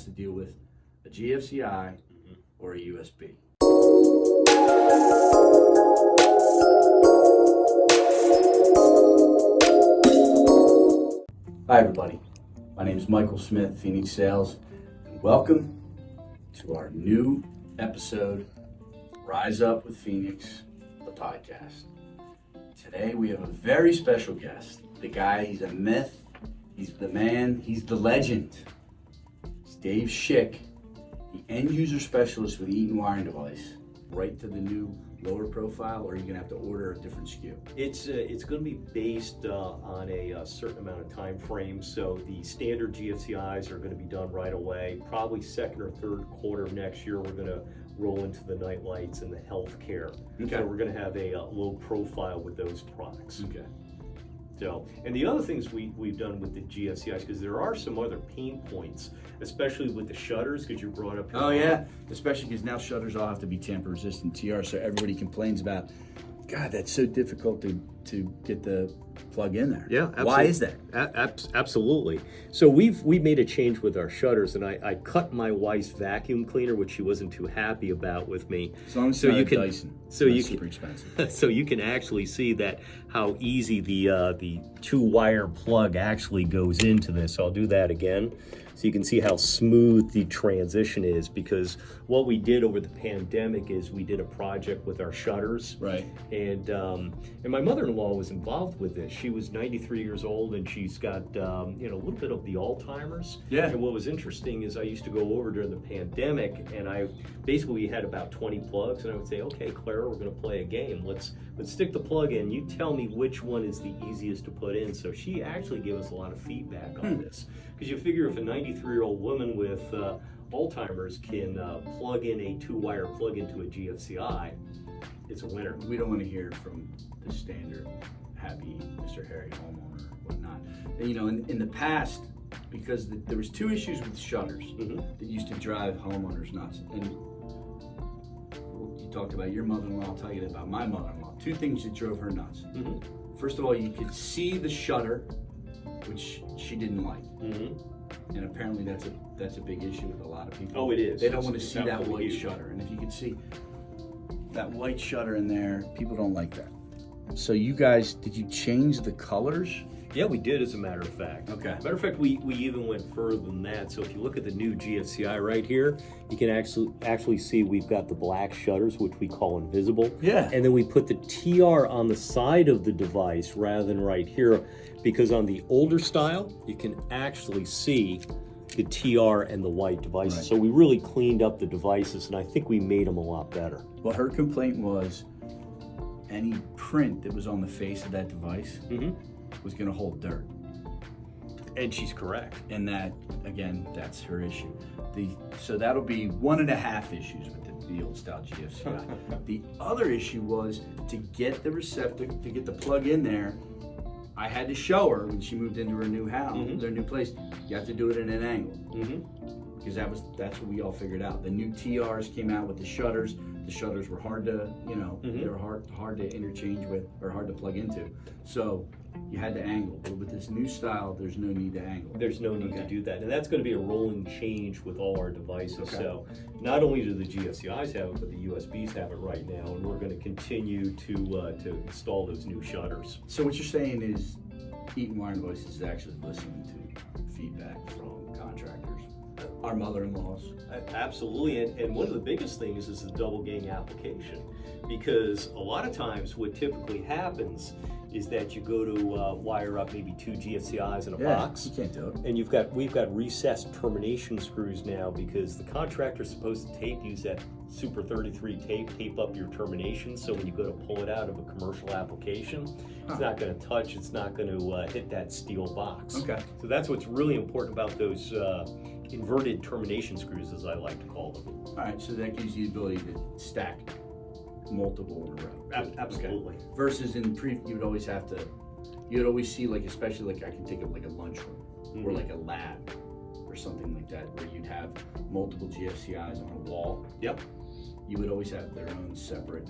has to deal with a GFCI or a USB. Hi everybody, my name is Michael Smith, Phoenix Sales, and welcome to our new episode, Rise Up with Phoenix, the podcast. Today we have a very special guest. The guy, he's a myth, he's the man, he's the legend. It's Dave Schick, the end user specialist with Eaton Wiring Devices. Right to the new lower profile, or are you gonna have to order a different SKU? It's going to be based on a certain amount of time frame. So the standard GFCIs are going to be done right away. Probably second or third quarter of next year, we're going to roll into the night lights and the healthcare. Okay. So we're going to have a low profile with those products. Okay. So, and the other things we've done with the GFCIs, because there are some other pain points, especially with the shutters, because you brought up. Oh yeah, especially because now shutters all have to be tamper resistant TR, so everybody complains about, God, that's so difficult to get the plug in there. Yeah, absolutely. Why is that? Absolutely. So we've made a change with our shutters, and I cut my wife's vacuum cleaner, which she wasn't too happy about with me. As long as it's so not you a can, Dyson. so That's you super can, expensive. so you can actually see that how easy the 2-wire plug actually goes into this. So I'll do that again. So you can see how smooth the transition is, because what we did over the pandemic is we did a project with our shutters. Right. And my mother-in-law was involved with this. She was 93 years old, and she's got a little bit of the Alzheimer's. Yeah. And what was interesting is I used to go over during the pandemic, and I basically had about 20 plugs, and I would say, okay, Clara, we're going to play a game. Let's stick the plug in. You tell me which one is the easiest to put in. So she actually gave us a lot of feedback on this, because you figure if a 93-year-old woman with Alzheimer's can plug in a 2-wire plug into a GFCI, it's a winner. We don't want to hear from the standard happy Mr. Harry homeowner or whatnot. And, in the past, because there was 2 issues with shutters that used to drive homeowners nuts. And you talked about your mother-in-law, I'll tell you about my mother-in-law. 2 things that drove her nuts. First of all, you could see the shutter, which she didn't like. And apparently that's a big issue with a lot of people. Oh, it is. They don't want to It's see that absolutely white huge. shutter. And if you could see that white shutter in there, people don't like that. So you guys, did you change the colors? Yeah, we did, as a matter of fact. Okay. Matter of fact, we even went further than that. So if you look at the new GFCI right here, you can actually see we've got the black shutters, which we call invisible. Yeah. And then we put the TR on the side of the device rather than right here, because on the older style, you can actually see the TR and the white devices. Right. So we really cleaned up the devices, and I think we made them a lot better. Well, her complaint was any print that was on the face of that device was going to hold dirt. And she's correct. And that, again, that's her issue. So that'll be 1.5 issues with the old style GFCI. The other issue was to get the receptacle, to get the plug in there. I had to show her when she moved into her new house, their new place. You have to do it at an angle, because that's what we all figured out. The new TRs came out with the shutters. The shutters were hard to, they were hard to interchange with, or hard to plug into. So you had to angle. But with this new style, there's no need to angle. There's no need to do that. And that's going to be a rolling change with all our devices. Okay. So not only do the GFCIs have it, but the USBs have it right now. And we're going to continue to install those new shutters. So what you're saying is Eaton Wiring Devices is actually listening to feedback from contractors, our mother-in-laws. Absolutely. And one of the biggest things is the double gang application. Because a lot of times what typically happens is that you go to wire up maybe 2 GFCIs in a box. You can't do it. And we've got recessed termination screws now, because the contractor's supposed to use that Super 33 tape up your termination, so when you go to pull it out of a commercial application, it's not going to touch, it's not going to hit that steel box. Okay. So that's what's really important about those inverted termination screws, as I like to call them. All right, so that gives you the ability to stack multiple in a row. Absolutely. Okay. Versus in you'd always see, like, especially like I can think of like a lunchroom or like a lab or something like that, where you'd have multiple GFCIs on a wall. Yep. You would always have their own separate,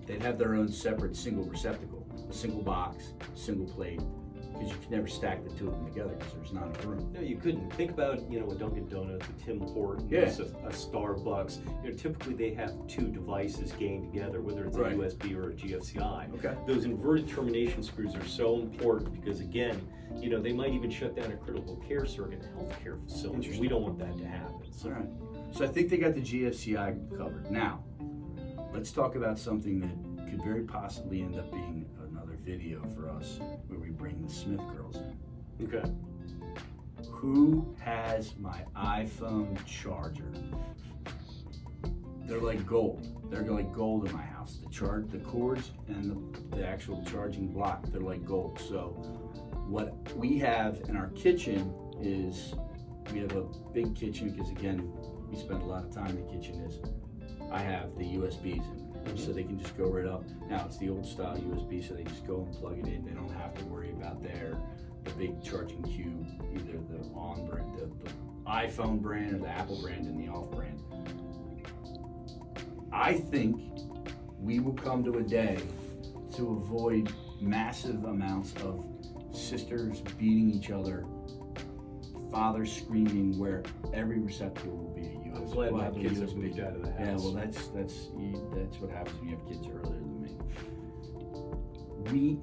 they'd have their own separate single receptacle, a single box, single plate, because you can never stack the two of them together because there's not enough room. No, you couldn't. Think about, a Dunkin' Donuts, a Tim Hortons, Yeah. a Starbucks. Typically they have two devices gained together, whether it's Right. a USB or a GFCI. Okay. Those inverted termination screws are so important because, again, they might even shut down a critical care circuit in a healthcare facility. Interesting. We don't want that to happen. So. All right. So I think they got the GFCI covered. Now, let's talk about something that could very possibly end up being another video for us where we bring the Smith girls in. Okay. Who has my iPhone charger? They're like gold. They're like gold in my house. The cords and the actual charging block, they're like gold. So what we have in our kitchen is we have a big kitchen because, again, we spend a lot of time in the kitchen. I have the USBs in there, so they can just go right up. Now it's the old style USB, so they just go and plug it in. They don't have to worry about the big charging cube, either the on brand, the iPhone brand, or the Apple brand, and the off brand. I think we will come to a day to avoid massive amounts of sisters beating each other, fathers screaming, where every receptacle will be a USB. I'm glad my kids have moved out of the house. Yeah, well, that's what happens when you have kids earlier than me.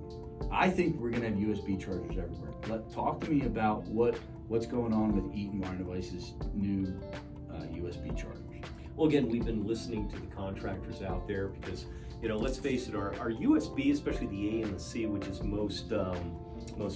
I think we're gonna have USB chargers everywhere. Talk to me about what's going on with Eaton Wiring Devices' new USB chargers. Well, again, we've been listening to the contractors out there because, let's face it, our USB, especially the A and the C, which is most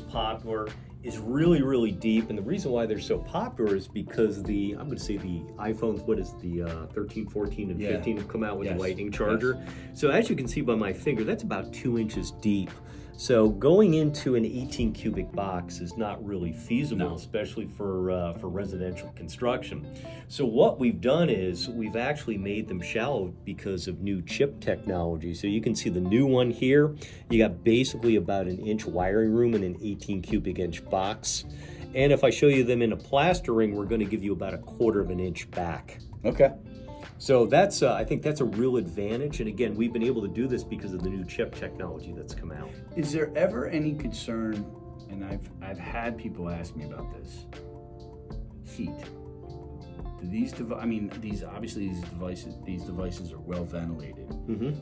popular, is really, really deep. And the reason why they're so popular is because the iPhones, what is the 13, 14, and 15 have come out with the Lightning charger. Yes. So as you can see by my finger, that's about 2 inches deep. So going into an 18 cubic box is not really feasible, especially for residential construction. So what we've done is we've actually made them shallow because of new chip technology. So you can see the new one here. You got basically about an inch wiring room in an 18 cubic inch box. And if I show you them in a plastering, we're going to give you about 1/4 of an inch back. Okay. So that's I think that's a real advantage. And again, we've been able to do this because of the new chip technology that's come out. Is there ever any concern, and I've had people ask me about this, heat? Do these devices are well ventilated,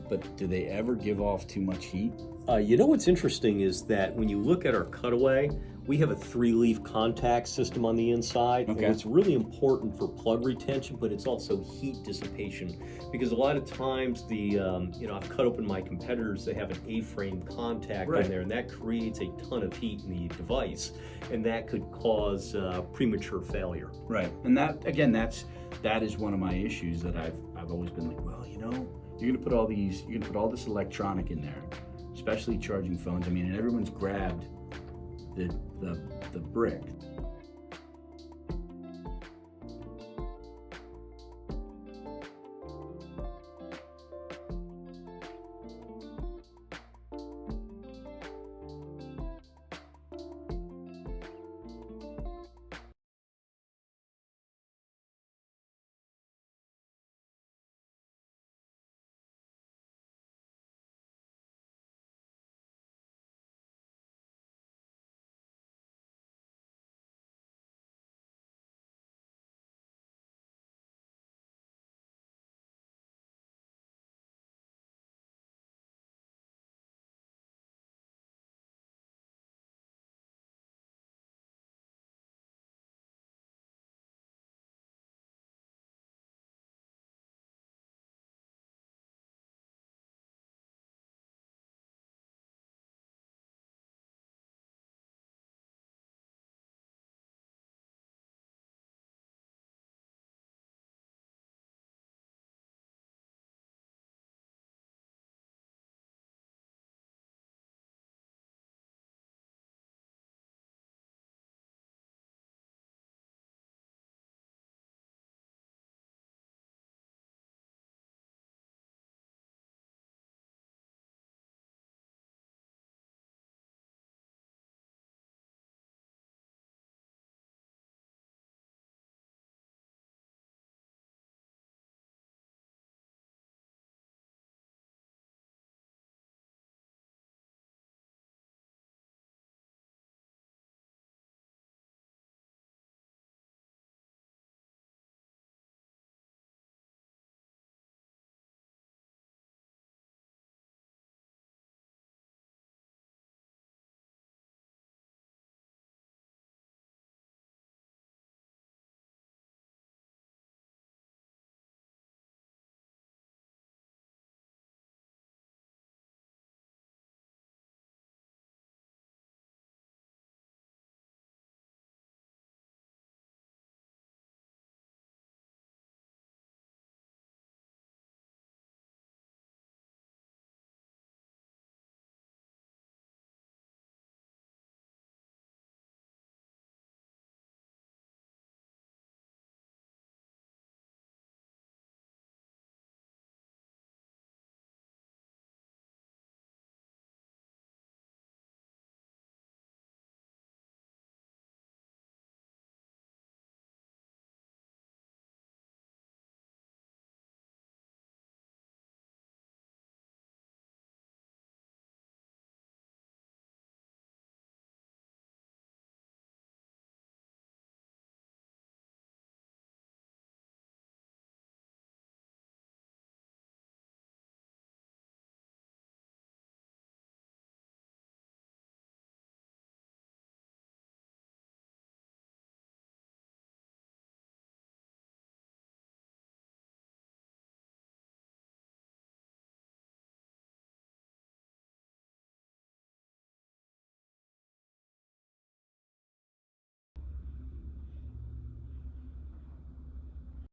but do they ever give off too much heat? What's interesting is that when you look at our cutaway, we have a 3-leaf contact system on the inside. Okay. And it's really important for plug retention, but it's also heat dissipation. Because a lot of times I've cut open my competitors, they have an A-frame contact in there, and that creates a ton of heat in the device. And that could cause premature failure. Right. And that is one of my issues that I've always been like, well, you're gonna put all this electronic in there, especially charging phones. And everyone's grabbed the brick